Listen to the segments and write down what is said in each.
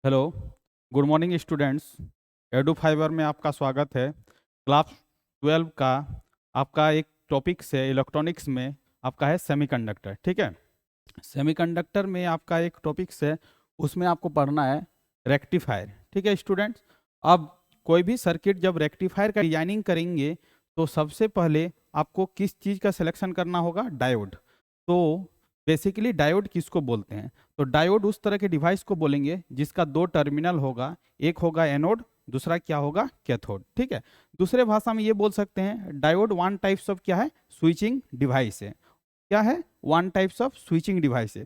Hello, good morning students. Edu fibre में आपका स्वागत है। क्लास 12 का आपका एक टॉपिक से इलेक्ट्रॉनिक्स में आपका है सेमीकंडक्टर। ठीक है, सेमीकंडक्टर में आपका एक टॉपिक से उसमें आपको पढ़ना है रेक्टिफायर। ठीक है स्टूडेंट्स, अब कोई भी सर्किट जब रेक्टिफायर का डिजाइनिंग करेंगे तो सबसे पहले आपको किस चीज़ का सिलेक्शन करना होगा? डायोड। तो बेसिकली डायोड किसको बोलते हैं? तो डायोड उस तरह के डिवाइस को बोलेंगे जिसका दो टर्मिनल होगा, एक होगा एनोड, दूसरा क्या होगा? कैथोड। ठीक है, दूसरे भाषा में ये बोल सकते हैं डायोड वन टाइप्स ऑफ क्या है? स्विचिंग डिवाइस है। क्या है? One types of switching device है।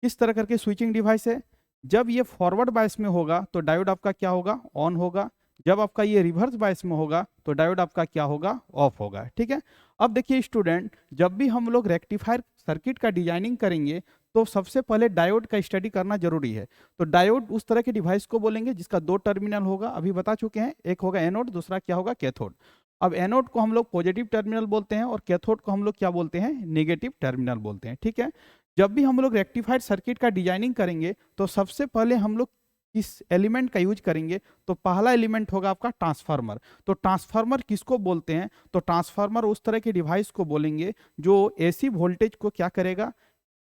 किस तरह करके स्विचिंग डिवाइस है? जब ये फॉरवर्ड बायस में होगा तो डायोड आपका क्या होगा? ऑन होगा। जब आपका ये रिवर्स बायस में होगा तो डायोड आपका क्या होगा? ऑफ होगा। ठीक है, अब देखिए स्टूडेंट, जब भी हम लोग रेक्टिफायर सर्किट का डिजाइनिंग करेंगे तो सबसे पहले डायोड का स्टडी करना जरूरी है। तो डायोड उस तरह के डिवाइस को बोलेंगे जिसका दो टर्मिनल होगा, अभी बता चुके हैं, एक होगा एनोड, दूसरा क्या होगा? कैथोड। अब एनोड को हम लोग पॉजिटिव टर्मिनल बोलते हैं और कैथोड को हम लोग क्या बोलते हैं? नेगेटिव टर्मिनल बोलते हैं। ठीक है, जब भी हम लोग रेक्टिफाइड सर्किट का डिजाइनिंग करेंगे तो सबसे पहले हम लोग किस एलिमेंट का यूज करेंगे? तो पहला एलिमेंट होगा आपका ट्रांसफार्मर। तो ट्रांसफार्मर किसको बोलते हैं? तो ट्रांसफार्मर उस तरह के डिवाइस को बोलेंगे जो एसी वोल्टेज को क्या करेगा?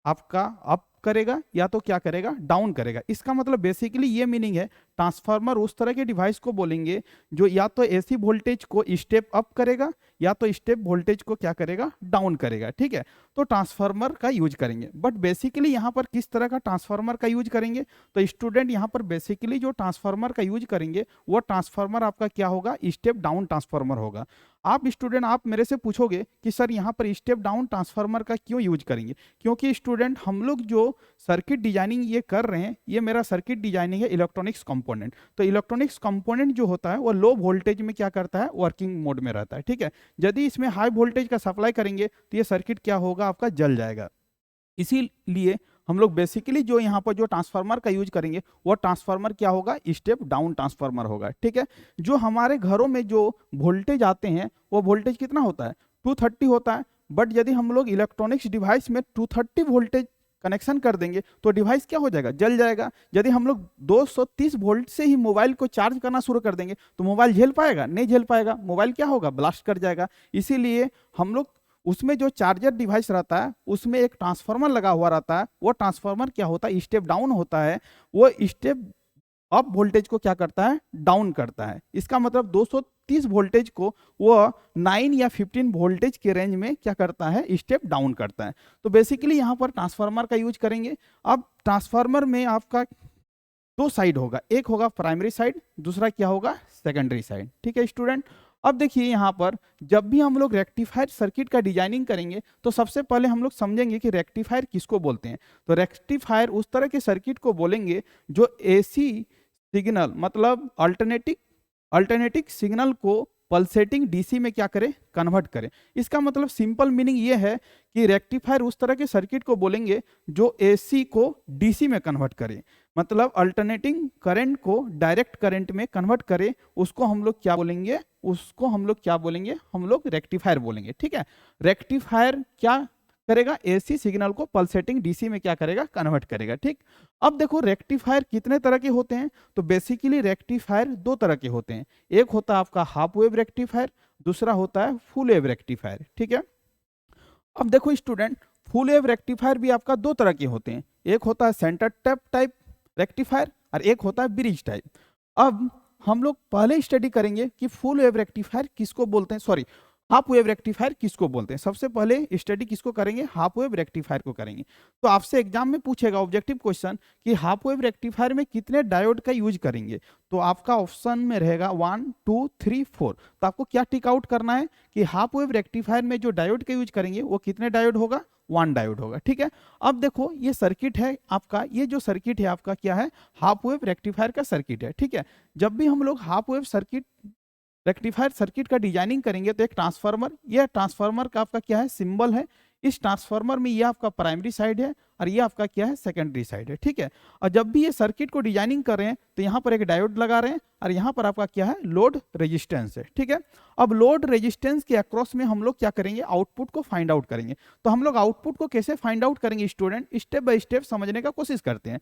आपका अप करेगा या तो क्या करेगा? डाउन करेगा। इसका मतलब बेसिकली ये मीनिंग है, ट्रांसफार्मर उस तरह के डिवाइस को बोलेंगे जो या तो एसी वोल्टेज को स्टेप अप करेगा या तो स्टेप वोल्टेज को क्या करेगा? डाउन करेगा। ठीक है, तो ट्रांसफार्मर का यूज करेंगे। बट बेसिकली यहाँ पर किस तरह का ट्रांसफार्मर का यूज करेंगे? तो स्टूडेंट यहाँ पर बेसिकली जो ट्रांसफार्मर का यूज करेंगे वो ट्रांसफार्मर आपका क्या होगा? स्टेप डाउन ट्रांसफार्मर होगा। आप स्टूडेंट, आप मेरे से पूछोगे कि सर यहाँ पर स्टेप डाउन ट्रांसफार्मर का क्यों यूज करेंगे? क्योंकि स्टूडेंट हम लोग जो सर्किट डिजाइनिंग ये कर रहे हैं, ये मेरा सर्किट डिजाइनिंग है इलेक्ट्रॉनिक्स कंपोनेंट। तो इलेक्ट्रॉनिक्स कंपोनेंट जो होता है वो लो वोल्टेज में क्या करता है? वर्किंग मोड में रहता है। ठीक है, यदि इसमें हाई वोल्टेज का सप्लाई करेंगे तो ये सर्किट क्या होगा? आपका जल जाएगा। इसीलिए हम लोग बेसिकली जो यहाँ पर जो ट्रांसफार्मर का यूज करेंगे वो ट्रांसफार्मर क्या होगा? स्टेप डाउन ट्रांसफार्मर होगा। ठीक है, जो हमारे घरों में जो वोल्टेज आते हैं वो वोल्टेज कितना होता है? 230 होता है। बट यदि हम लोग इलेक्ट्रॉनिक्स डिवाइस में 230 वोल्टेज कनेक्शन कर देंगे तो डिवाइस क्या हो जाएगा? जल जाएगा। यदि हम लोग 230 वोल्ट से ही मोबाइल को चार्ज करना शुरू कर देंगे तो मोबाइल झेल पाएगा? नहीं झेल पाएगा। मोबाइल क्या होगा? ब्लास्ट कर जाएगा। इसीलिए हम लोग उसमें जो चार्जर डिवाइस रहता है उसमें एक ट्रांसफार्मर लगा हुआ रहता है। वो ट्रांसफार्मर क्या होता है? स्टेप डाउन होता है। वो स्टेप अप वोल्टेज को क्या करता है? डाउन करता है। इसका मतलब 230 वोल्टेज को वो 9 या 15 वोल्टेज के रेंज में क्या करता है? स्टेप डाउन करता है। तो बेसिकली यहाँ पर ट्रांसफार्मर का यूज करेंगे। अब ट्रांसफार्मर में आपका दो साइड होगा, एक होगा प्राइमरी साइड, दूसरा क्या होगा? Secondary side. ठीक है स्टूडेंट, अब देखिए यहाँ पर जब भी हम लोग रेक्टिफायर सर्किट का डिजाइनिंग करेंगे तो सबसे पहले हम लोग समझेंगे कि रेक्टिफायर किसको बोलते हैं। तो रेक्टिफायर उस तरह के सर्किट को बोलेंगे जो एसी सिग्नल मतलब अल्टरनेटिंग सिग्नल को पल्सेटिंग डीसी में क्या करे? कन्वर्ट करे। इसका मतलब सिंपल मीनिंग ये है कि रेक्टिफायर उस तरह के सर्किट को बोलेंगे जो एसी को डीसी में कन्वर्ट करे, मतलब अल्टरनेटिंग करंट को डायरेक्ट करंट में कन्वर्ट करे। उसको हम लोग क्या बोलेंगे? उसको हम लोग क्या बोलेंगे? हम लोग रेक्टिफायर बोलेंगे। ठीक है, रेक्टिफायर क्या करेगा? एसी सिग्नल को पल्सेटिंग डीसी में क्या करेगा? कन्वर्ट करेगा। ठीक, अब देखो रेक्टिफायर कितने तरह के होते हैं? तो बेसिकली रेक्टिफायर दो तरह के होते हैं। एक होता है आपका हाफ वेव रेक्टिफायर, दूसरा होता है फुल वेव रेक्टिफायर। ठीक है, अब देखो स्टूडेंट, फुल वेव रेक्टिफायर भी आपका दो तरह के होते हैं। एक होता है सेंटर टैप टाइप रेक्टिफायर और एक होता है ब्रिज टाइप। अब हम लोग पहले स्टडी करेंगे कि फुल वेव रेक्टिफायर किसको बोलते हैं, सॉरी हाफ वेव रेक्टिफायर किसको बोलते हैं। सबसे पहले स्टडी किसको करेंगे? हाफ वेव रेक्टिफायर को करेंगे। तो आपसे एग्जाम में पूछेगा ऑब्जेक्टिव क्वेश्चन कि हाफ वेव रेक्टिफायर में कितने डायोड का यूज करेंगे? तो आपका ऑप्शन में रहेगा 1 2 3 4। तो आपको क्या टिक आउट करना है कि हाफ वेव रेक्टिफायर में जो डायोड का यूज करेंगे वो कितने डायोड होगा? 1 डायोड होगा। ठीक है, अब देखो ये सर्किट है आपका, ये जो सर्किट है आपका क्या है? हाफ वेव रेक्टिफायर का सर्किट है। ठीक है, जब भी हम लोग half wave circuit rectifier circuit का डिजाइनिंग करेंगे तो एक ट्रांसफार्मर, यह ट्रांसफार्मर का आपका क्या है? सिंबल है। इस ट्रांसफार्मर में ये आपका प्राइमरी साइड है और ये आपका क्या है? सेकेंडरी साइड है। ठीक है, और जब भी ये सर्किट को डिजाइनिंग कर रहे हैं तो यहाँ पर एक डायोड लगा रहे हैं और यहाँ पर आपका क्या है? लोड रेजिस्टेंस है। ठीक है, अब लोड रेजिस्टेंस के अक्रॉस में हम लोग क्या करेंगे? आउटपुट को फाइंड आउट करेंगे। तो हम लोग आउटपुट को कैसे फाइंड आउट करेंगे स्टूडेंट? स्टेप बाय स्टेप समझने का कोशिश करते हैं।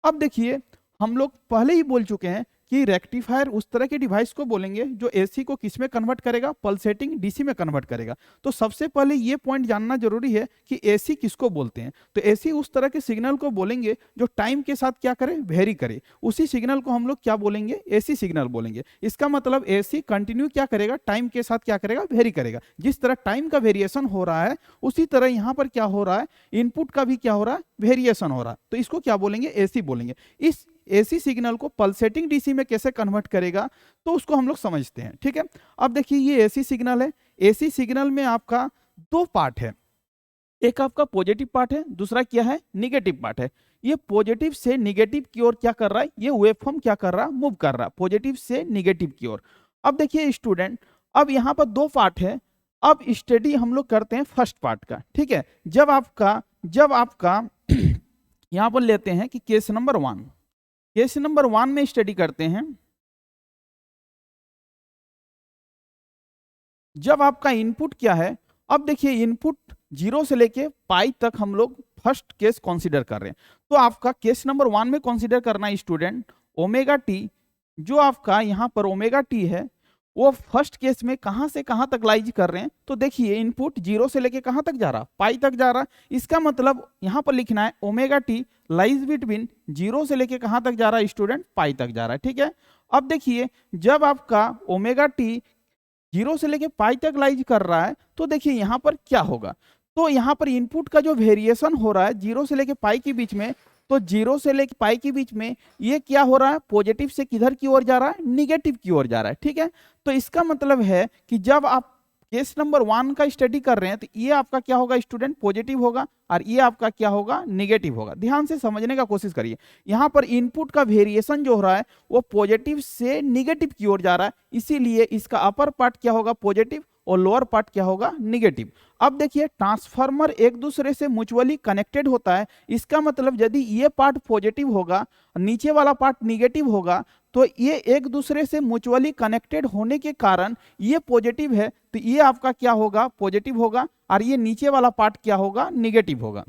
अब देखिए हम लोग पहले ही बोल चुके हैं कि रेक्टिफायर उस तरह के डिवाइस को बोलेंगे जो एसी को किस में कन्वर्ट करेगा, पल्सेटिंग डीसी में कन्वर्ट करेगा। तो सबसे पहले ये पॉइंट जानना जरूरी है कि एसी किसको बोलते हैं। तो एसी उस तरह के सिग्नल को बोलेंगे जो टाइम के साथ क्या करे, वेरी करे। उसी सिग्नल को हम लोग क्या बोलेंगे, एसी सिग्नल बोलेंगे। इसका मतलब एसी कंटिन्यू क्या करेगा, टाइम के साथ क्या करेगा, वेरी करेगा। जिस तरह टाइम का वेरिएशन हो रहा है उसी तरह यहाँ पर क्या हो रहा है, इनपुट का भी क्या हो रहा है, वेरिएशन हो रहा है। तो इसको क्या बोलेंगे, एसी बोलेंगे। इस एसी सिग्नल को पल्सेटिंग डीसी में कैसे कन्वर्ट करेगा तो उसको हम लोग समझते हैं। ठीक है, अब देखिए ये एसी सिग्नल है। एसी सिग्नल में आपका दो पार्ट है, एक आपका पॉजिटिव पार्ट है, दूसरा क्या है, निगेटिव पार्ट है। ये पॉजिटिव से निगेटिव की ओर क्या कर रहा है, ये वेवफॉर्म क्या कर रहा है, मूव कर रहा है पॉजिटिव से निगेटिव की ओर। अब देखिए स्टूडेंट, अब यहाँ पर दो पार्ट है। अब स्टडी हम लोग करते हैं फर्स्ट पार्ट का। ठीक है, जब आपका यहाँ पर लेते हैं कि केस नंबर 1, केस नंबर 1 में स्टडी करते हैं। जब आपका इनपुट क्या है, अब देखिए इनपुट 0 से लेके पाई तक हम लोग फर्स्ट केस कंसीडर कर रहे हैं। तो आपका केस नंबर 1 में कंसीडर करना है स्टूडेंट ओमेगा टी। जो आपका यहाँ पर ओमेगा टी है वो फर्स्ट केस में कहां से कहां तक लाइज कर रहे हैं। तो देखिए इनपुट 0 से लेके कहां तक जा रहा, पाई तक जा रहा। इसका मतलब यहां पर लिखना है ओमेगा टी लाइज बिटवीन 0 से लेके कहां तक जा रहा है स्टूडेंट, पाई तक जा रहा है। ठीक है, अब देखिए जब आपका ओमेगा टी 0 से लेके पाई तक लाइज कर रहा है तो देखिए यहां पर क्या होगा। तो यहां पर इनपुट का जो वेरिएशन हो रहा है 0 से लेके पाई के बीच में, तो 0 से लेके पाई के बीच में ये क्या हो रहा है, पॉजिटिव से किधर की ओर जा रहा है, निगेटिव की ओर जा रहा है। ठीक है, तो इसका मतलब है कि जब आप केस नंबर 1 का स्टडी कर रहे हैं तो ये आपका क्या होगा स्टूडेंट, पॉजिटिव होगा और ये आपका क्या होगा, निगेटिव होगा। ध्यान से समझने का कोशिश करिए। यहाँ पर इनपुट का वेरिएशन जो हो रहा है वो पॉजिटिव से निगेटिव की ओर जा रहा है, इसीलिए इसका अपर पार्ट क्या होगा, पॉजिटिव, और लोअर पार्ट क्या होगा, निगेटिव। अब देखिए ट्रांसफार्मर एक दूसरे से म्यूचुअली कनेक्टेड होता है। इसका मतलब यदि ये पार्ट पॉजिटिव होगा, नीचे वाला पार्ट निगेटिव होगा, तो ये एक दूसरे से म्यूचुअली कनेक्टेड होने के कारण ये पॉजिटिव है तो ये आपका क्या होगा, पॉजिटिव होगा, और ये नीचे वाला पार्ट क्या होगा, निगेटिव होगा।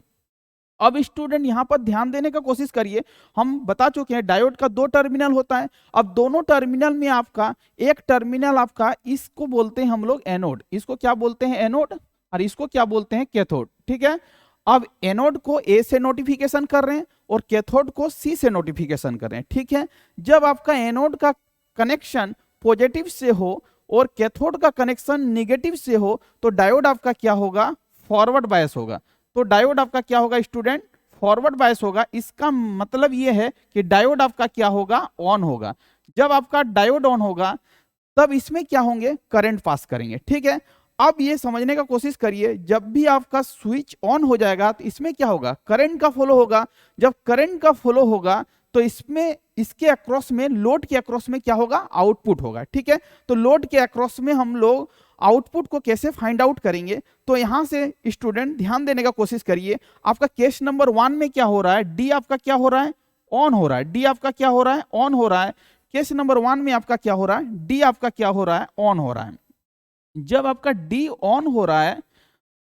अब स्टूडेंट यहां पर ध्यान देने का कोशिश करिए। हम बता चुके हैं डायोड का 2 टर्मिनल होता है। अब दोनों टर्मिनल में आपका एक टर्मिनल आपका, इसको बोलते हैं हम लोग एनोड, इसको क्या बोलते हैं, एनोड, और इसको क्या बोलते हैं, कैथोड। ठीक है, अब एनोड को ए से नोटिफिकेशन कर रहे हैं और कैथोड को सी से नोटिफिकेशन कर रहे हैं। ठीक है, जब आपका एनोड का कनेक्शन पॉजिटिव से हो और कैथोड का कनेक्शन निगेटिव से हो तो डायोड आपका क्या होगा, फॉरवर्ड बायस होगा। तो डायोड आपका क्या होगा स्टूडेंट, फॉरवर्ड बायस होगा। इसका मतलब यह है कि डायोड आपका क्या होगा, ऑन होगा। जब आपका डायोड ऑन होगा तब इसमें क्या होंगे, करंट पास करेंगे। ठीक है, अब ये समझने का कोशिश करिए, जब भी आपका स्विच ऑन हो जाएगा तो इसमें क्या होगा, करंट का फ्लो होगा। जब करंट का फ्लो होगा तो इसमें, इसके अक्रॉस में, लोड के अक्रॉस में क्या होगा, आउटपुट होगा। ठीक है, तो लोड के अक्रॉस में हम लोग आउटपुट को कैसे फाइंड आउट करेंगे। तो यहां से स्टूडेंट ध्यान देने का कोशिश करिए। आपका केस नंबर 1 में क्या हो रहा है, डी आपका क्या हो रहा है, ऑन हो रहा है। डी आपका क्या हो रहा है, ऑन हो रहा है। केस नंबर 1 में आपका क्या हो रहा है, डी आपका क्या हो रहा है, ऑन हो रहा है। जब आपका डी ऑन हो रहा है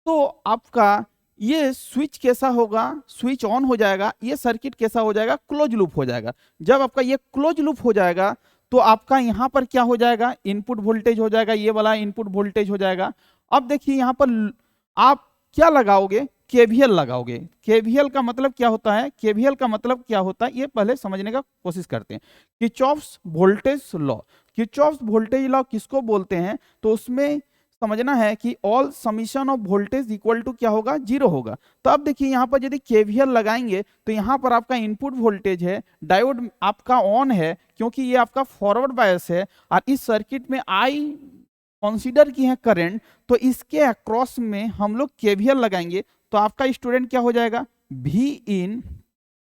तो आपका ये स्विच कैसा होगा, स्विच ऑन हो जाएगा, ये सर्किट कैसा हो जाएगा, क्लोज लूप हो जाएगा। जब आपका ये क्लोज लूप हो जाएगा तो आपका यहां पर क्या हो जाएगा, इनपुट वोल्टेज हो जाएगा, ये वाला इनपुट वोल्टेज हो जाएगा। अब देखिए यहां पर आप क्या लगाओगे, केवीएल लगाओगे। केवीएल का मतलब क्या होता है, केवीएल का मतलब क्या होता है ये पहले समझने का कोशिश करते हैं। Kirchhoff's voltage law, Kirchhoff's voltage law किसको बोलते हैं, तो उसमें समझना है कि all summation of voltage equal to क्या होगा, 0 होगा। तो अब देखिए यहाँ पर यदि केवीएल लगाएंगे तो यहाँ पर आपका इनपुट वोल्टेज है, डायोड आपका ऑन है क्योंकि ये आपका फॉरवर्ड बायस है, और इस सर्किट में आई कंसीडर की है करंट, तो इसके अक्रॉस में हम लोग केवीएल लगाएंगे तो आपका स्टूडेंट क्या हो जाएगा, V in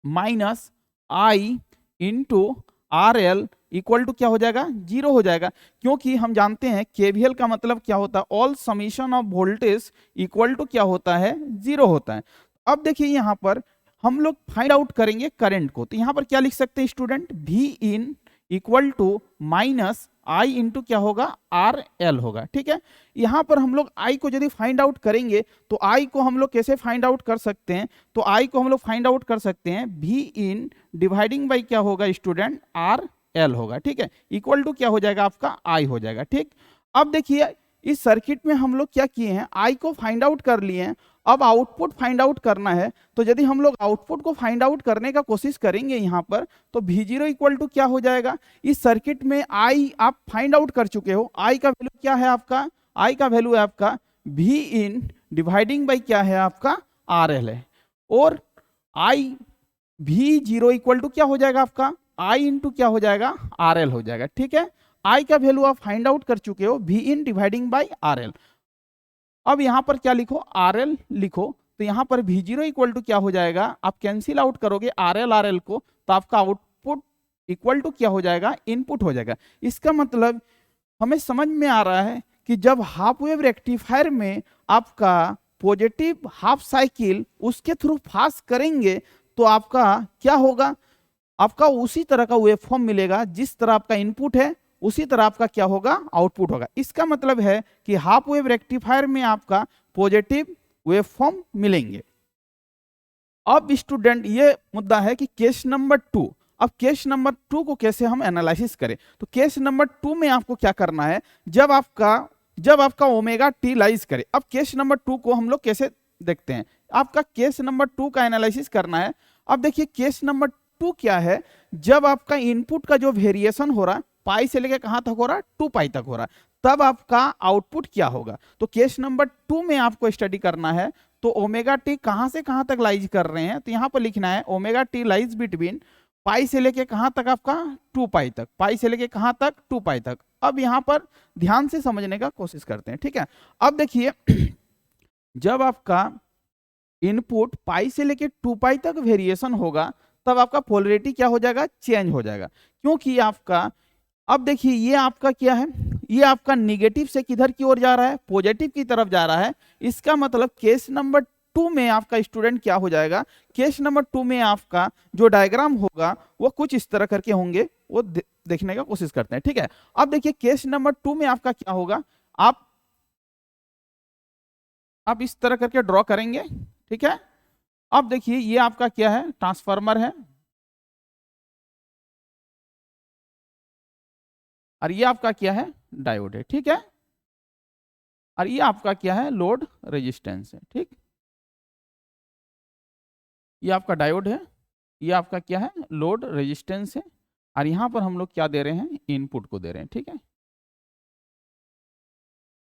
minus I into R L equal to क्या हो जाएगा, 0 हो जाएगा। क्योंकि हम जानते हैं केवीएल का मतलब क्या होता है, all summation of voltage equal to क्या होता है, 0 होता है। अब देखिए यहां पर हम लोग फाइंड आउट करेंगे करंट को, तो यहां पर क्या लिख सकते हैं student, V in equal to minus I into क्या होगा आर एल होगा, ठीक है। यहाँ पर हम लोग I को यदि फाइंड आउट करेंगे तो I को हम लोग कैसे फाइंड आउट कर सकते हैं, तो I को हम लोग फाइंड आउट कर सकते हैं V इन डिवाइडिंग बाई क्या होगा स्टूडेंट आर एल होगा, ठीक है, इक्वल टू क्या हो जाएगा आपका I हो जाएगा, ठीक। अब देखिए इस सर्किट में हम लोग क्या किए हैं, I को फाइंड आउट कर लिए हैं, अब आउटपुट फाइंड आउट करना है। तो यदि हम लोग आउटपुट को फाइंड आउट करने का कोशिश करेंगे यहाँ पर, तो V0 इक्वल टू क्या हो जाएगा, इस सर्किट में I आप फाइंड आउट कर चुके हो, I का वैल्यू क्या है आपका, I का वैल्यू है आपका V इन डिवाइडिंग बाई क्या है आपका RL है, और I V0 इक्वल टू क्या हो जाएगा आपका I इंटू क्या हो जाएगा RL हो जाएगा, ठीक है। I का वैल्यू आप फाइंड आउट कर चुके हो, V in dividing by RL। अब यहां पर क्या लिखो, RL लिखो, तो यहां पर V0 इक्वल टू क्या हो जाएगा, आप कैंसिल आउट करोगे RL को, तो आपका आउटपुट इक्वल टू क्या हो जाएगा, इनपुट हो जाएगा। इसका मतलब हमें समझ में आ रहा है कि जब हाफ वेव रेक्टिफायर में आपका पॉजिटिव हाफ साइकिल उसके थ्रू पास करेंगे तो आपका क्या होगा, आपका उसी तरह का वेव फॉर्म मिलेगा, जिस तरह आपका इनपुट है उसी तरह आपका क्या होगा आउटपुट होगा। इसका मतलब है कि हाफ वेव रेक्टिफायर में आपका पॉजिटिव वेव फॉर्म मिलेंगे। अब स्टूडेंट ये मुद्दा है कि केस नंबर 2, अब केस नंबर 2 को कैसे हम एनालिसिस करें, तो केस नंबर 2 में आपको क्या करना है, जब आपका ओमेगा टी लाइज करे। अब केस नंबर 2 को हम लोग कैसे देखते हैं, आपका केस नंबर 2 का एनालिसिस करना है। अब देखिए केस नंबर 2 क्या है, जब आपका इनपुट का जो वेरिएशन हो रहा है पाई से लेके कहां तक हो रहा है, 2 पाई तक हो रहा है, तब आपका आउटपुट क्या होगा। तो केस नंबर 2 में आपको स्टडी करना है, तो ओमेगा टी कहां से कहां तक लाइज कर रहे हैं, तो यहां पर लिखना है ओमेगा टी लाइज बिटवीन पाई से लेके कहां तक आपका 2 पाई तक, पाई से लेके कहां तक 2 पाई तक। अब यहां पर ध्यान से समझने का कोशिश करते हैं, ठीक है। अब देखिए जब आपका इनपुट पाई से लेके 2 पाई तक वेरिएशन होगा तब आपका पोलरिटी क्या हो जाएगा, चेंज हो जाएगा, क्योंकि आपका अब देखिए ये आपका क्या है, ये आपका निगेटिव से किधर की ओर जा रहा है, पॉजिटिव की तरफ जा रहा है। इसका मतलब केस नंबर 2 में आपका स्टूडेंट क्या हो जाएगा, केस नंबर 2 में आपका जो डायग्राम होगा वो कुछ इस तरह करके होंगे, वो देखने का कोशिश करते हैं, ठीक है। अब देखिए केस नंबर 2 में आपका क्या होगा, आप इस तरह करके ड्रॉ करेंगे, ठीक है। अब देखिए ये आपका क्या है, ट्रांसफार्मर है, और ये आपका क्या है, डायोड है, ठीक है। और ये आपका क्या है, लोड रेजिस्टेंस है, ठीक। ये आपका डायोड है, ये आपका क्या है, लोड रेजिस्टेंस है, और यहां पर हम लोग क्या दे रहे हैं, इनपुट को दे रहे हैं, ठीक है।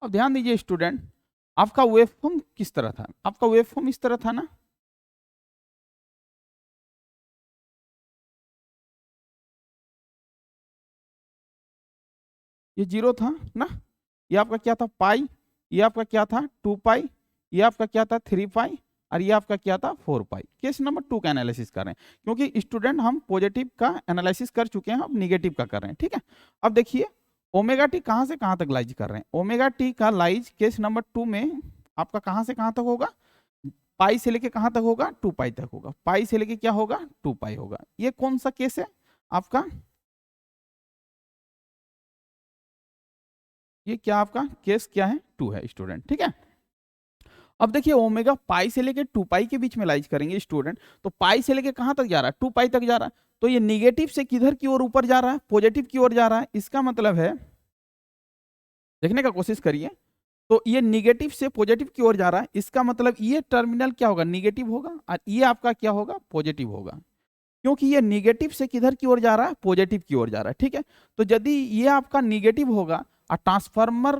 अब ध्यान दीजिए स्टूडेंट, आपका वेवफॉर्म किस तरह था, आपका वेवफॉर्म इस तरह था ना, ये 0 था ना, ये आपका क्या था पाई, ये आपका क्या था 2 पाई, ये आपका क्या था 3 पाई, और ये आपका क्या था 4 पाई। केस नंबर 2 का एनालिसिस कर रहे हैं, क्योंकि स्टूडेंट हम पॉजिटिव का एनालिसिस कर चुके हैं, अब निगेटिव का कर रहे हैं, ठीक है। अब देखिए ओमेगा टी कहां से कहां तक लाइज कर रहे हैं, ओमेगा टी का लाइज केस नंबर 2 में आपका कहां से कहां तक होगा, पाई से लेके कहां तक होगा, 2 पाई तक होगा, पाई से लेके क्या होगा 2 पाई होगा। ये कौन सा केस है आपका, ये क्या आपका केस क्या है 2 है स्टूडेंट, ठीक है। अब देखिए ओमेगा पाई से लेके 2 पाई के बीच में लाइज करेंगे स्टूडेंट, तो पाई से लेके कहां तक जा रहा है, 2 पाई तक जा रहा है, तो ये निगेटिव से किधर की ओर ऊपर जा रहा है, पॉजिटिव की ओर जा रहा है। इसका मतलब है, देखने का कोशिश करिए, तो ये निगेटिव से पॉजिटिव की ओर जा रहा है, इसका मतलब ये टर्मिनल क्या होगा, निगेटिव होगा, और ये आपका क्या होगा, पॉजिटिव होगा, क्योंकि ये निगेटिव से किधर की ओर जा रहा है, पॉजिटिव की ओर जा रहा है, ठीक है। तो यदि ये आपका निगेटिव होगा और ट्रांसफार्मर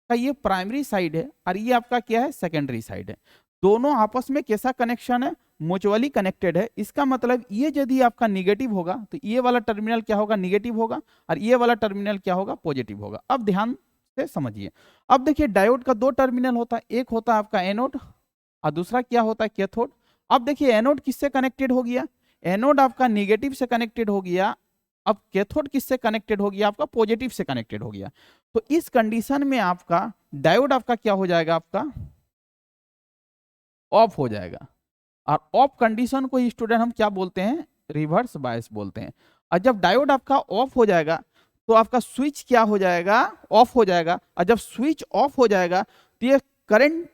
का ये प्राइमरी साइड है और ये आपका क्या है, सेकेंडरी साइड है, दोनों आपस में कैसा कनेक्शन है, म्यूचुअली कनेक्टेड है। इसका मतलब ये यदि आपका निगेटिव होगा तो ये वाला टर्मिनल क्या होगा, निगेटिव होगा, और ये वाला टर्मिनल क्या होगा, पॉजिटिव होगा। अब ध्यान से समझिए, अब देखिए डायोड का 2 टर्मिनल होता है, एक होता है आपका एनोड और दूसरा क्या होता है, कैथोड। अब देखिए एनोड किससे कनेक्टेड हो गया, एनोड आपका निगेटिव से कनेक्टेड हो गया, अब कैथोड किससे कनेक्टेड हो गया, आपका पॉजिटिव से कनेक्टेड हो गया। तो इस कंडीशन में आपका डायोड आपका क्या हो जाएगा, आपका ऑफ हो जाएगा, और ऑफ कंडीशन को स्टूडेंट हम क्या बोलते हैं, रिवर्स बायस बोलते हैं। और जब डायोड आपका ऑफ हो जाएगा तो आपका स्विच क्या हो जाएगा, ऑफ हो जाएगा। और जब स्विच ऑफ हो जाएगा तो ये करंट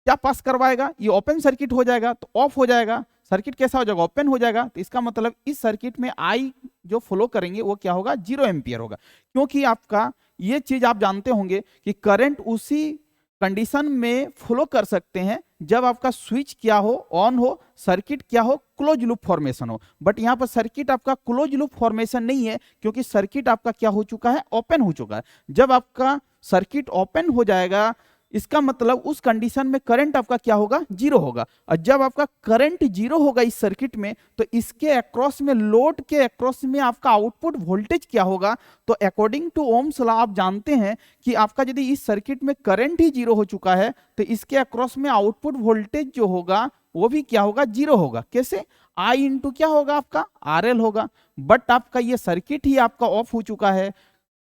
क्या पास करवाएगा, ये ओपन सर्किट हो जाएगा, तो ऑफ हो जाएगा, सर्किट कैसा हो जाएगा, ओपन हो जाएगा। तो इसका मतलब इस सर्किट में आई जो फ्लो करेंगे वो क्या होगा, 0 एम्पियर होगा। क्योंकि आपका ये चीज आप जानते होंगे कि करंट उसी कंडीशन में फ्लो कर सकते हैं जब आपका स्विच क्या हो, ऑन हो, सर्किट क्या हो, क्लोज लूप फॉर्मेशन हो। बट यहाँ पर सर्किट आपका क्लोज लूप फॉर्मेशन नहीं है, क्योंकि सर्किट आपका क्या हो चुका है, ओपन हो चुका है। जब आपका सर्किट ओपन हो जाएगा इसका मतलब उस कंडीशन में करंट आपका क्या होगा, 0 होगा। और जब आपका करंट 0 होगा इस सर्किट में, तो इसके अक्रॉस में, लोड के अक्रॉस में आपका आउटपुट वोल्टेज क्या होगा। तो अकॉर्डिंग टू ओम्स लॉ आप जानते हैं कि आपका यदि इस सर्किट में करंट ही 0 हो चुका है तो इसके अक्रॉस में आउटपुट वोल्टेज जो होगा वो भी क्या होगा, 0 होगा। कैसे, आई इंटू क्या होगा आपका, RL होगा। बट आपका ये सर्किट ही आपका ऑफ हो चुका है,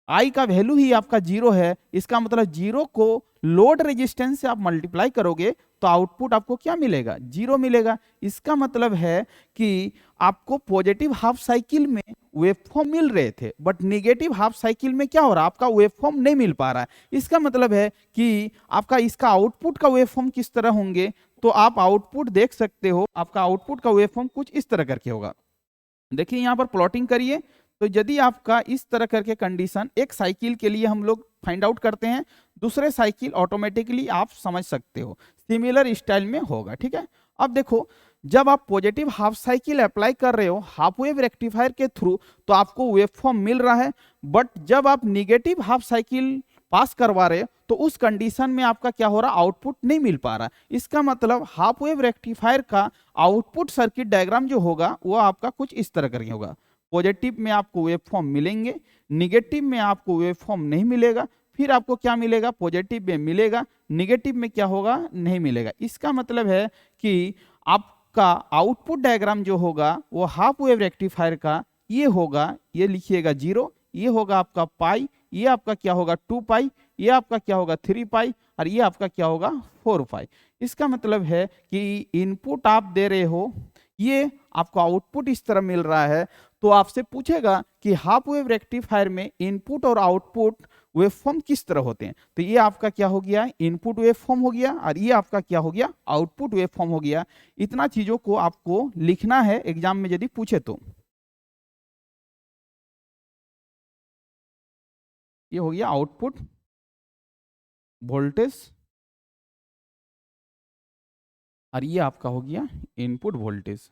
आई का वैल्यू ही आपका 0 है। इसका मतलब 0 को लोड रेजिस्टेंस से आप मल्टीप्लाई करोगे तो आउटपुट आपको क्या मिलेगा, 0 मिलेगा। इसका मतलब है कि आपको पॉजिटिव हाफ साइकिल में वेवफॉर्म मिल रहे थे, बट नेगेटिव हाफ साइकिल में क्या हो रहा है, आपका वेवफॉर्म नहीं मिल पा रहा है। इसका मतलब है कि आपका इसका आउटपुट का वेवफॉर्म किस तरह होंगे, तो आप आउटपुट देख सकते हो। आपका आउटपुट का वेवफॉर्म कुछ इस तरह करके होगा। देखिए यहां पर प्लॉटिंग करिए, तो यदि आपका इस तरह करके कंडीशन, एक साइकिल के लिए हम लोग फाइंड आउट करते हैं, दूसरे साइकिल ऑटोमेटिकली आप समझ सकते हो सिमिलर स्टाइल में होगा। ठीक है, अब देखो जब आप पॉजिटिव हाफ साइकिल अप्लाई कर रहे हो हाफ वेव रेक्टिफायर के थ्रू तो आपको वेवफॉर्म मिल रहा है। बट जब आप निगेटिव हाफ साइकिल पास करवा रहे हो तो उस कंडीशन में आपका क्या हो रहा, आउटपुट नहीं मिल पा रहा। इसका मतलब हाफ वेव रेक्टिफायर का आउटपुट सर्किट डायग्राम जो होगा वो आपका कुछ इस तरह करके होगा। पॉजिटिव में आपको वेवफॉर्म मिलेंगे, निगेटिव में आपको वेवफॉर्म नहीं मिलेगा, फिर आपको क्या मिलेगा, पॉजिटिव में मिलेगा, निगेटिव में क्या होगा, नहीं मिलेगा। इसका मतलब है कि आपका आउटपुट डायग्राम जो होगा वो हाफ वेव रेक्टिफायर का ये होगा, ये लिखिएगा 0, ये होगा आपका पाई, ये आपका क्या होगा 2 पाई, ये आपका क्या होगा 3 पाई, और ये आपका क्या होगा 4 पाई। इसका मतलब है कि इनपुट आप दे रहे हो, ये आपको आउटपुट इस तरह मिल रहा है। तो आपसे पूछेगा कि हाफ वेव रेक्टिफायर में इनपुट और आउटपुट वेवफॉर्म किस तरह होते हैं, तो ये आपका क्या हो गया, इनपुट वेवफॉर्म हो गया, और ये आपका क्या हो गया, आउटपुट वेवफॉर्म हो गया। इतना चीजों को आपको लिखना है एग्जाम में यदि पूछे तो। ये हो गया आउटपुट वोल्टेज, और ये आपका हो गया इनपुट वोल्टेज।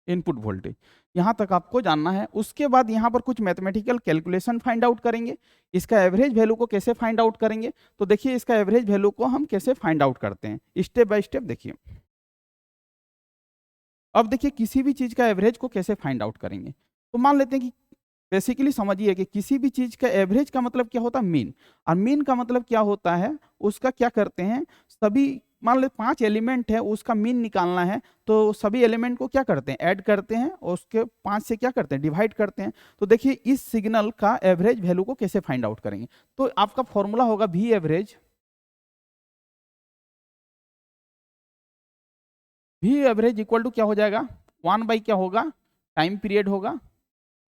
इनपुट वोल्टेज यहां तक आपको जानना है। उसके बाद यहां पर कुछ मैथमेटिकल कैलकुलेशन फाइंड आउट करेंगे। इसका एवरेज वैल्यू को कैसे फाइंड आउट करेंगे, तो देखिए इसका एवरेज वैल्यू को हम कैसे फाइंड आउट करते हैं, स्टेप बाय स्टेप देखिए। अब देखिए किसी भी चीज का एवरेज को कैसे फाइंड आउट करेंगे, तो मान लेते हैं कि बेसिकली समझिए कि किसी भी चीज का एवरेज का मतलब क्या होता है, मीन। और मीन का मतलब क्या होता है, उसका क्या करते हैं, सभी मान ले 5 एलिमेंट है उसका मीन निकालना है, तो सभी एलिमेंट को क्या करते हैं, ऐड करते हैं और उसके 5 से क्या करते हैं, डिवाइड करते हैं। तो देखिए इस सिग्नल का एवरेज वैल्यू को कैसे फाइंड आउट करेंगे, तो आपका फॉर्मूला होगा V average. V average equal to क्या हो जाएगा, 1 बाई क्या होगा, टाइम पीरियड होगा,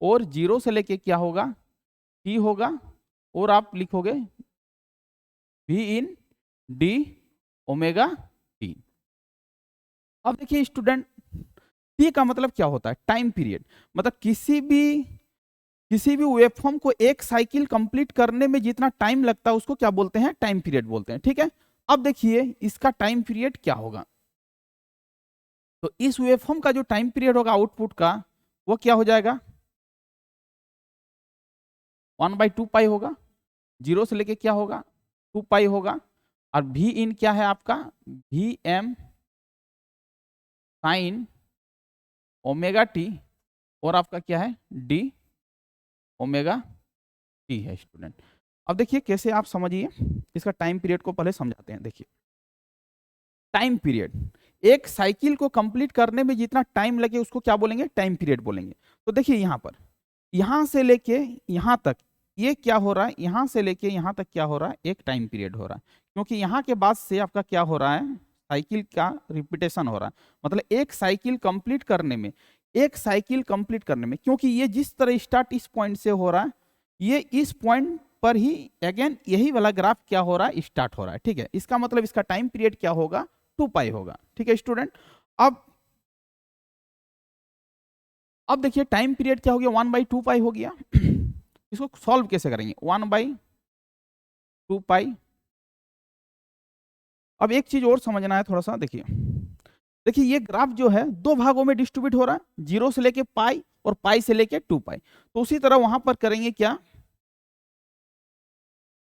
और 0 से लेके क्या होगा, टी होगा, और आप लिखोगे V in D omega T. अब देखिए स्टूडेंट, टी का मतलब क्या होता है, टाइम पीरियड। मतलब किसी भी वेवफॉर्म को एक साइकिल कंप्लीट करने में जितना टाइम लगता है उसको क्या बोलते हैं, टाइम पीरियड बोलते हैं। ठीक है, अब देखिए इसका टाइम पीरियड क्या होगा, तो इस वेवफॉर्म का जो टाइम पीरियड होगा आउटपुट का वो क्या हो जाएगा, 1/2 पाई होगा, 0 से लेके क्या होगा 2 पाई होगा, और भी इन क्या है आपका, V M sine omega T, और आपका क्या है डी ओमेगा टी है स्टूडेंट। अब देखिए कैसे आप समझिए, इसका टाइम पीरियड को पहले समझाते हैं। देखिए टाइम पीरियड, एक साइकिल को कंप्लीट करने में जितना टाइम लगे उसको क्या बोलेंगे, टाइम पीरियड बोलेंगे। तो देखिए यहां पर, यहां से लेके यहां तक ये क्या हो रहा है, यहां से लेके यहां तक क्या हो रहा है, एक टाइम पीरियड हो रहा है, क्योंकि यहाँ के बाद से आपका क्या हो रहा है, साइकिल का रिपीटेशन हो रहा है। मतलब एक साइकिल कंप्लीट करने में, एक साइकिल कंप्लीट करने में, क्योंकि ये जिस तरह स्टार्ट इस पॉइंट से हो रहा है, ये इस पॉइंट पर ही अगेन यही वाला ग्राफ क्या हो रहा है, स्टार्ट हो रहा है। ठीक है, इसका मतलब इसका टाइम पीरियड क्या होगा, 2 पाई होगा। ठीक है स्टूडेंट, अब देखिए टाइम पीरियड क्या हो गया, 1/2 पाई हो गया। इसको सॉल्व कैसे करेंगे, 1/2 पाई। अब एक चीज और समझना है थोड़ा सा, देखिए देखिए ये ग्राफ जो है 2 भागों में डिस्ट्रीब्यूट हो रहा है, 0 से लेके पाई और पाई से लेके 2 पाई। तो उसी तरह वहां पर करेंगे क्या,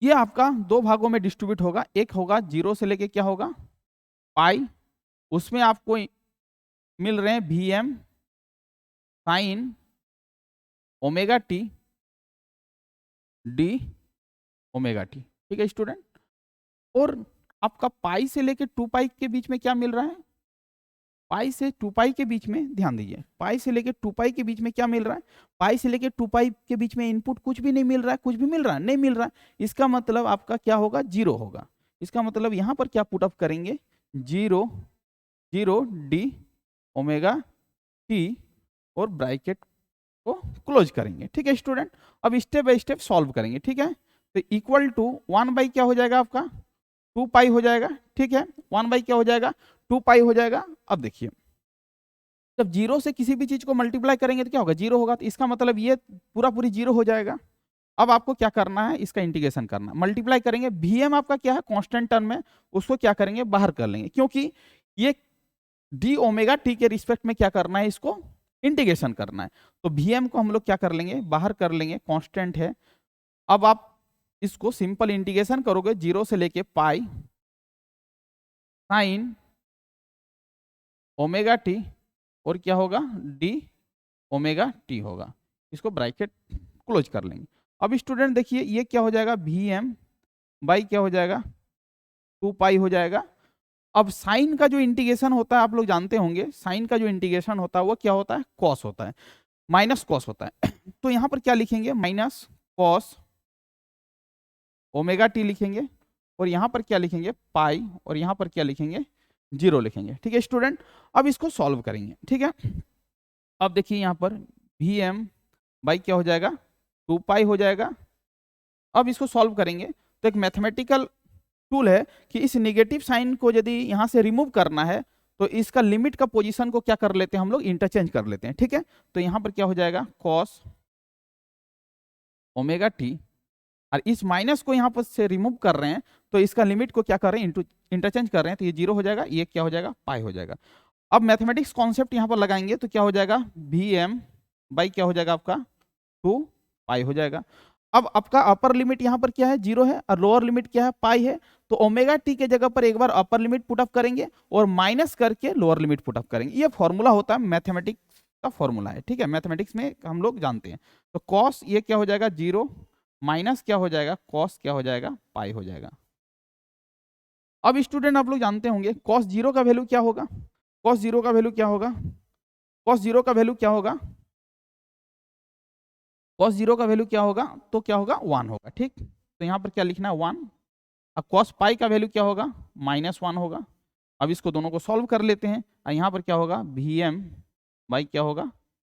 ये आपका 2 भागों में डिस्ट्रीब्यूट होगा, एक होगा 0 से लेके क्या होगा, पाई, उसमें आपको मिल रहे हैं Vm sign omega T D omega T. ठीक है स्टूडेंट, और आपका पाई से लेके 2 पाई के बीच में क्या मिल रहा है, पाई से 2 पाई के बीच में, ध्यान दीजिए पाई से लेके 2 पाई के बीच में क्या मिल रहा है, पाई से लेके 2 पाई के बीच में इनपुट कुछ भी नहीं मिल रहा है, कुछ भी मिल रहा है नहीं मिल रहा है, इसका मतलब आपका क्या होगा, 0 होगा। इसका मतलब यहां पर क्या पुट अप करेंगे, 0 0 डी ओमेगा टी और ब्रैकेट को क्लोज करेंगे। ठीक है स्टूडेंट, अब स्टेप बाय स्टेप सॉल्व करेंगे। ठीक है, तो इक्वल टू 1 बाई क्या हो जाएगा आपका, 2 पाई हो जाएगा। ठीक है, 1 बाई क्या हो जाएगा, 2 पाई हो जाएगा। अब देखिए जब 0 से किसी भी चीज को मल्टीप्लाई करेंगे तो क्या होगा, 0 होगा, तो इसका मतलब ये पूरा पूरी 0 हो जाएगा। अब आपको क्या करना है, इसका इंटीग्रेशन करना, मल्टीप्लाई करेंगे, Vm आपका क्या है कांस्टेंट टर्म में, उसको क्या करेंगे बाहर कर लेंगे, क्योंकि ये डी ओमेगा टी के रिस्पेक्ट में क्या करना है, इसको इंटीग्रेशन करना है। तो Vm को हम लोग क्या कर लेंगे, बाहर कर लेंगे, कांस्टेंट है। अब आप इसको सिंपल इंटीग्रेशन करोगे 0 से लेके पाई साइन ओमेगा टी और क्या होगा, डी ओमेगा टी होगा, इसको ब्रैकेट क्लोज कर लेंगे। अब स्टूडेंट देखिए ये क्या हो जाएगा, Vm बाई क्या हो जाएगा, 2 पाई हो जाएगा। अब साइन का जो इंटीग्रेशन होता है आप लोग जानते होंगे, साइन का जो इंटीग्रेशन होता है वो क्या होता है, कॉस होता है, माइनस कॉस होता है। तो यहां पर क्या लिखेंगे, माइनस कॉस ओमेगा टी लिखेंगे, और यहां पर क्या लिखेंगे, पाई, और यहां पर क्या लिखेंगे, 0 लिखेंगे। ठीक है स्टूडेंट, अब इसको सॉल्व करेंगे। ठीक है, अब देखिए यहां पर Vm बाई क्या हो जाएगा, 2 पाई हो जाएगा। अब इसको सॉल्व करेंगे तो एक मैथमेटिकल टूल है कि इस निगेटिव साइन को यदि यहां से रिमूव करना है तो इसका लिमिट का पोजीशन को क्या कर लेते हैं हम लोग, इंटरचेंज कर लेते हैं। ठीक है, तो यहां पर क्या हो जाएगा, कॉस ओमेगा टी, और इस माइनस को यहां पर से रिमूव कर रहे हैं तो इसका लिमिट को क्या कर रहे हैं, इंटरचेंज कर रहे हैं, तो ये 0 हो जाएगा, ये क्या हो जाएगा, पाई हो जाएगा। अब मैथमेटिक्स कॉन्सेप्ट यहां पर लगाएंगे तो क्या हो जाएगा, Vm बाई क्या हो जाएगा आपका, 2 पाई हो जाएगा। अब आपका अपर लिमिट यहाँ पर क्या है, 0 है, और लोअर लिमिट क्या है, पाई है। तो ओमेगा टी के जगह पर एक बार अपर लिमिट पुटअप करेंगे और माइनस करके लोअर लिमिट पुटअप करेंगे। ये फॉर्मूला होता है, मैथमेटिक्स का फॉर्मूला है। ठीक है, मैथमेटिक्स में हम लोग जानते हैं। तो कॉस ये क्या हो जाएगा, 0 माइनस क्या हो जाएगा, कॉस क्या हो जाएगा, पाई हो जाएगा। अब स्टूडेंट आप लोग जानते होंगे कॉस 0 का वैल्यू क्या होगा, कॉस 0 का वैल्यू क्या होगा, कॉस 0 का वैल्यू क्या होगा, कॉस 0 का वैल्यू क्या होगा, तो क्या होगा, 1 होगा। ठीक, तो यहाँ पर क्या लिखना है, 1। अब कॉस पाई का वैल्यू क्या होगा, -1 होगा। अब इसको दोनों को सॉल्व कर लेते हैं, और यहाँ पर क्या होगा, Vm बाई क्या होगा,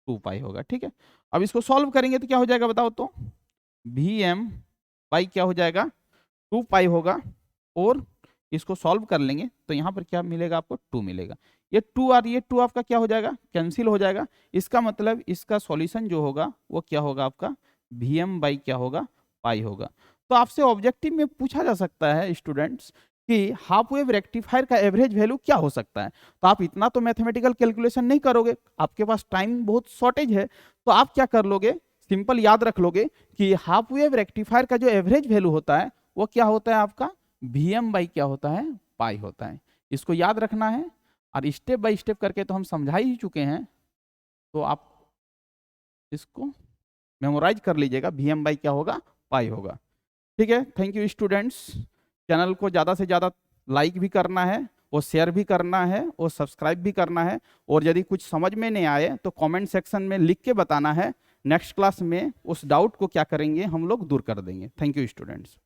2 पाई होगा। ठीक है, अब इसको सॉल्व करेंगे तो क्या हो जाएगा बताओ तो, Vm बाई क्या हो जाएगा, 2 पाई होगा, और इसको सॉल्व कर लेंगे तो यहाँ पर क्या मिलेगा आपको, 2 मिलेगा। ये 2 और ये 2 आपका क्या हो जाएगा, कैंसिल हो जाएगा। इसका मतलब इसका सॉल्यूशन जो होगा वो क्या होगा आपका, Vm बाई क्या होगा, पाई होगा। तो आपसे ऑब्जेक्टिव में पूछा जा सकता है स्टूडेंट्स कि हाफ वेव रेक्टिफायर का एवरेज वैल्यू क्या हो सकता है। तो आप इतना तो मैथमेटिकल कैलकुलेशन नहीं करोगे, आपके पास टाइम बहुत शॉर्टेज है, तो आप क्या कर लोगे, सिंपल याद रख लोगे कि हाफ वेव रेक्टिफायर का जो एवरेज वैल्यू होता है वो क्या होता है आपका, Vm बाई क्या होता है, पाई होता है। इसको याद रखना है, और स्टेप बाय स्टेप करके तो हम समझा ही चुके हैं, तो आप इसको मेमोराइज कर लीजिएगा, Vm बाई क्या होगा, पाई होगा। ठीक है, थैंक यू स्टूडेंट्स। चैनल को ज़्यादा से ज़्यादा लाइक भी करना है, और शेयर भी करना है, और सब्सक्राइब भी करना है, और यदि कुछ समझ में नहीं आए तो कमेंट सेक्शन में लिख के बताना है, नेक्स्ट क्लास में उस डाउट को क्या करेंगे हम लोग दूर कर देंगे। Thank you students.